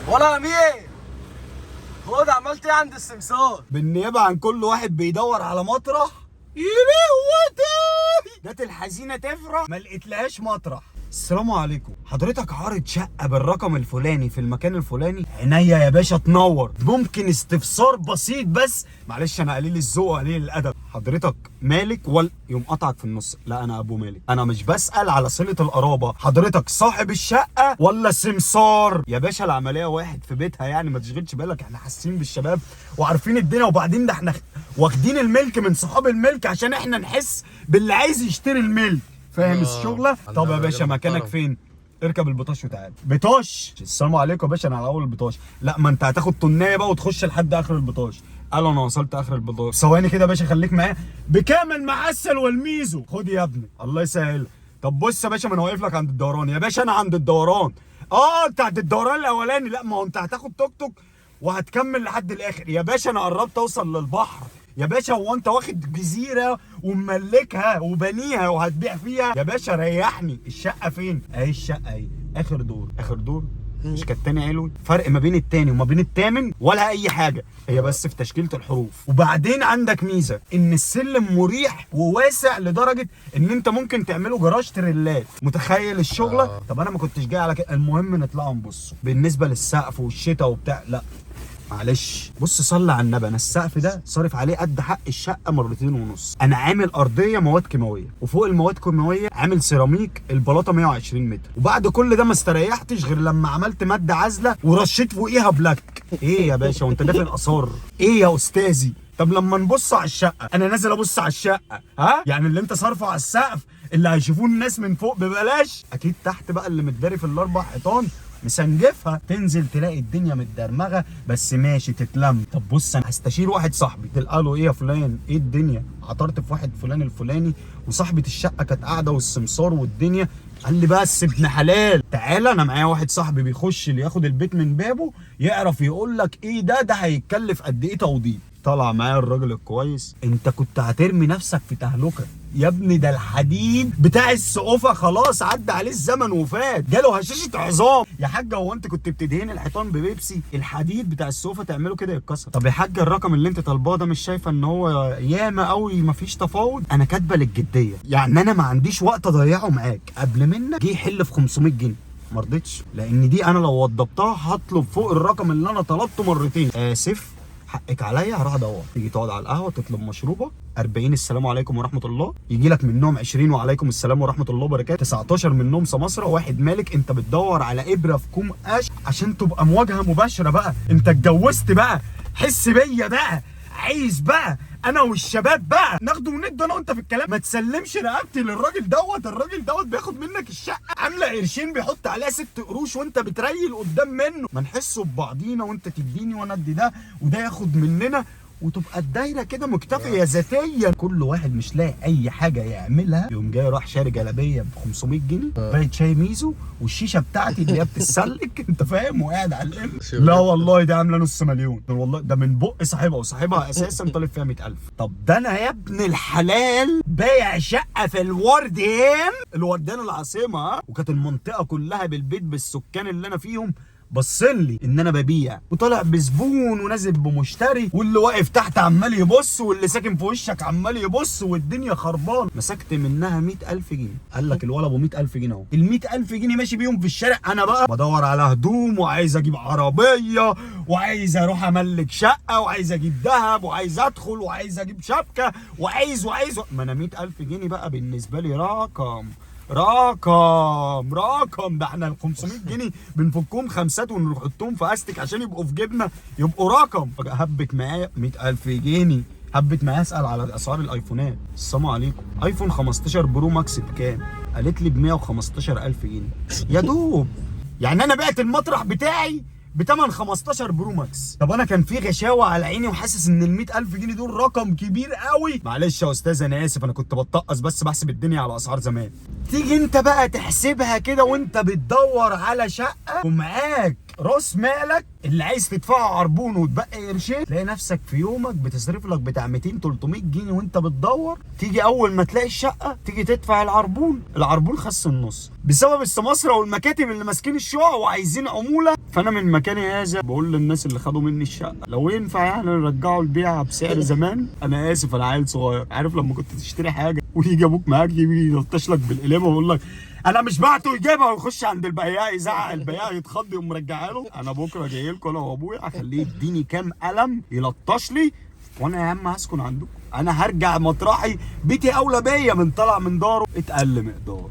ولا امير، خد عملت ايه عند السمسار؟ بالنيابه عن كل واحد بيدور على مطرح، يلهوتي جت الحزينه تفرح ما لقيتلهاش مطرح. السلام عليكم، حضرتك عارض شقه بالرقم الفلاني في المكان الفلاني؟ عينيا يا باشا تنور. ممكن استفسار بسيط بس؟ معلش انا قليل الذوق وقليل الادب. حضرتك مالك يوم قطعك في النص. لا انا ابو مالك، انا مش بسال على صله القرابه. حضرتك صاحب الشقه ولا سمسار؟ يا باشا العمليه واحد في بيتها يعني، ما تشغلش بالك، احنا حاسين بالشباب وعارفين الدنيا، وبعدين ده احنا واخدين الملك من صحاب الملك عشان احنا نحس باللي عايز يشتري الملك. فاهم الشغله؟ طب يا باشا مكانك فين؟ اركب البطاش وتعالى. بطاش؟ السلام عليكم يا باشا، انا على اول البطاش. لا ما انت هتاخد تنايه بقى وتخش لحد اخر البطاش. قال انا وصلت اخر البطاش. ثواني كده يا باشا خليك معايا. بكام المعسل والميزو؟ خد يا ابني الله يسهل. طب بص يا باشا، ما انا واقف لك عند الدوران يا باشا. انا عند الدوران. انت عند الدوران الاولاني. لا ما هو انت هتاخد توك توك وهتكمل لحد الاخر يا باشا. انا قربت اوصل للبحر يا باشا. هو انت واخد جزيره ومملكها وبنيها وهتبيع فيها؟ يا باشا ريحني. الشقه فين؟ اهي الشقه اهي، اخر دور. اخر دور مش كان التاني علوي؟ فرق ما بين التاني وما بين التامن ولا اي حاجه، هي بس في تشكيله الحروف. وبعدين عندك ميزه ان السلم مريح وواسع لدرجه ان انت ممكن تعمله جراج تريلات. متخيل الشغله؟ طب انا ما كنتش جاي على كده. المهم نطلعوا نبص بالنسبه للسقف والشتاء وبتاع. لا معلش بص، صلي على النبي، انا السقف ده صارف عليه قد حق الشقه مرتين ونص. انا عامل ارضيه مواد كيماويه، وفوق المواد الكيماويه عامل سيراميك البلاطه 120 متر. وبعد كل ده ما استريحتش غير لما عملت ماده عازله ورشيت فوقيها بلاك. ايه يا باشا وانت دافن اثار؟ ايه يا استاذي؟ طب لما نبص على الشقه، انا نازل ابص على الشقه، ها يعني اللي انت صارفه على السقف اللي هيشوفوه الناس من فوق ببلاش، اكيد تحت بقى اللي متداري في الاربع حيطان مسنجفها، تنزل تلاقي الدنيا متدرمغه بس ماشي تتلم. طب بص انا هستشير واحد صاحبي. تلقى له ايه يا فلان؟ ايه الدنيا؟ عطرت في واحد فلان الفلاني وصاحبه الشقه كانت قاعده والسمسار والدنيا. قال لي بس ابن حلال تعالى، انا معايا واحد صاحبي بيخش اللي ياخد البيت من بابه يعرف يقول لك ايه ده هيتكلف قد ايه توضيب. طلع معايا الراجل الكويس. انت كنت هترمي نفسك في تهلكه يا ابني. ده الحديد بتاع السقوفه خلاص عدى عليه الزمن وفات، جاله هشاشه عظام. يا حاجه هو انت كنت بتدهن الحيطان ببيبسي؟ الحديد بتاع السقوفه تعمله كده يتكسر. طب يا حاجه الرقم اللي انت طالباه ده مش شايفه ان هو ياما قوي مفيش تفاوض؟ انا كاتبه للجديه، يعني انا ما عنديش وقت اضيعه معاك. قبل منك جه يحل في 500 جنيه ما رضيتش، لان دي انا لو وضبتها هطلب فوق الرقم اللي انا طلبته مرتين. اسف حقك عليا، هروح ادور. تيجي تقعد على القهوه تطلب مشروبه 40 السلام عليكم ورحمه الله، يجي لك منهم 20 وعليكم السلام ورحمه الله وبركاته، 19 منهم سماسره واحد مالك. انت بتدور على ابره في كوم قش عشان تبقى مواجهه مباشره بقى. انت اتجوزت بقى، حس بيا بقى. عايز بقى انا والشباب بقى ناخده وندي انا وانت في الكلام. ما تسلمش رقبتي للراجل دوت. الراجل دوت بياخد منك الشقه عامله قرشين بيحط عليها 6 قروش وانت بتريل قدام منه. ما نحسه ببعضينا، وانت تديني وانا ادي ده وده ياخد مننا، وتبقى الدايره كده مكتفيه ذاتيا. كل واحد مش لاقي اي حاجه يعملها يقوم جاي راح شاري جلابيه ب 500 جنيه كوبايه شاي ميزو والشيشه بتاعتي اللي هي بتتسلك انت فاهم، وقاعد على الام. لا والله دي عامله نص مليون والله، ده من بق صاحبها، وصاحبها اساسا طالب فيها 100,000. طب ده انا يا ابن الحلال بايع شقه في الوردان العاصمه، وكانت المنطقه كلها بالبيت بالسكان اللي انا فيهم بصلي ان انا ببيع، وطالع بزبون ونازل بمشتري، واللي واقف تحت عمال يبص، واللي ساكن في وشك عمال يبص، والدنيا خربان. مسكت منها 100,000 جنيه. قال لك الولا ابو 100,000 جنيه اهو. ال 100,000 جنيه ماشي بيهم في الشارع. انا بقى بدور على هدوم، وعايز اجيب عربيه، وعايز اروح املك شقه، وعايز اجيب ذهب، وعايز ادخل، وعايز اجيب شبكه، وعايز ما انا 100,000 جنيه بقى بالنسبه لي رقم. ده احنا ال 500 جنيه بنفكهم خمسات ونحطهم في استك عشان يبقوا في جيبنا، يبقوا رقم. هبت معايا 100,000 جنيه. هبت معايا اسال على اسعار الايفونات. السلام عليكم، ايفون 15 برو ماكس بكام؟ قالت لي ب 115,000 جنيه يا دوب. يعني انا بعت المطرح بتاعي بتمن 15 برو ماكس. طب انا كان في غشاوه على عيني وحاسس ان ال 100,000 جنيه دول رقم كبير قوي. معلش يا استاذ انا اسف، انا كنت بتطقص بس بحسب الدنيا على اسعار زمان. تيجي انت بقى تحسبها كده وانت بتدور على شقه ومعاك راس مالك اللي عايز تدفعه عربون وتبقي قرشين، تلاقي نفسك في يومك بتصرف لك بتاع 200 300 جنيه وانت بتدور. تيجي اول ما تلاقي الشقه تيجي تدفع العربون خس النص بسبب السماسره والمكاتب اللي ماسكين الشقق وعايزين عموله. فانا من مكاني هذا بقول للناس اللي خدوا مني الشقه لو ينفع يعني نرجعوا البيعه بسعر زمان. انا اسف، انا عيل صغير. عارف لما كنت تشتري حاجه ويجي ابوك معاك يجي يلطش لك بالقلمه ويقول لك انا مش بعته، يجيبها ويخش عند البياع يزعق البياع يتخض يقوم مرجعها له. انا بكره جاي لكم انا وابويا اخليه يديني كام قلم يلطش لي، وانا يا عم هسكن عندكم. انا هرجع مطرحي، بيتي اولى بيا من طلع من داره اتقل مقدار.